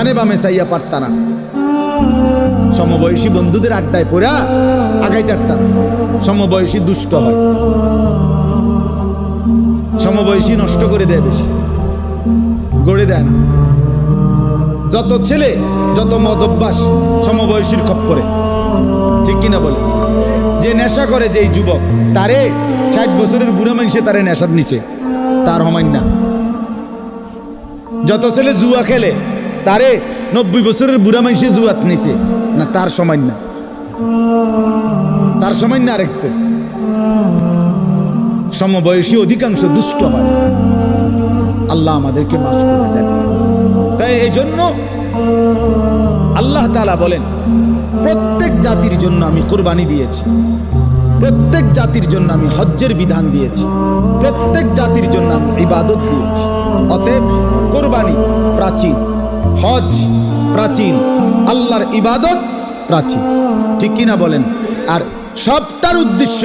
ডানে বামে চাইয়া পারতা না, সমবয়সী বন্ধুদের আড্ডায় পড়া আগাইতে পারতা না। সমবয়সী দুষ্ট হয়, সমবয়সী নষ্ট করে দেয়, বেশি গড়ে দেয় না। যত ছেলে যত মদ অভ্যাস সমবয়সীর খপ্পরে, ঠিক কিনা বলে? যে নেশা করে, যেই যুবক, তারে 60 বছরের বুড়া মানুষে তারে নেশাদ নিছে, তার হমাইন না। যত ছেলে জুয়া খেলে, তারে 90 বছরের বুড়া মানুষে জুয়াত নিছে না, তার সময় না, তার সময় না। আরেকটা সমবয়সী অধিকাংশ দুষ্ট হয়। আল্লাহ আমাদেরকে মাফ করে দেন। তাই এই জন্য আল্লাহ তাআলা বলেন, প্রত্যেক জাতির জন্য আমি কুরবানি দিয়েছি, প্রত্যেক জাতির জন্য আমি হজ্জের বিধান দিয়েছি, প্রত্যেক জাতির জন্য আমি ইবাদত দিয়েছি। অতএব কুরবানি প্রাচীন, হজ প্রাচীন, আল্লাহর ইবাদত প্রাচীন, ঠিক কিনা বলেন? আর সবটার উদ্দেশ্য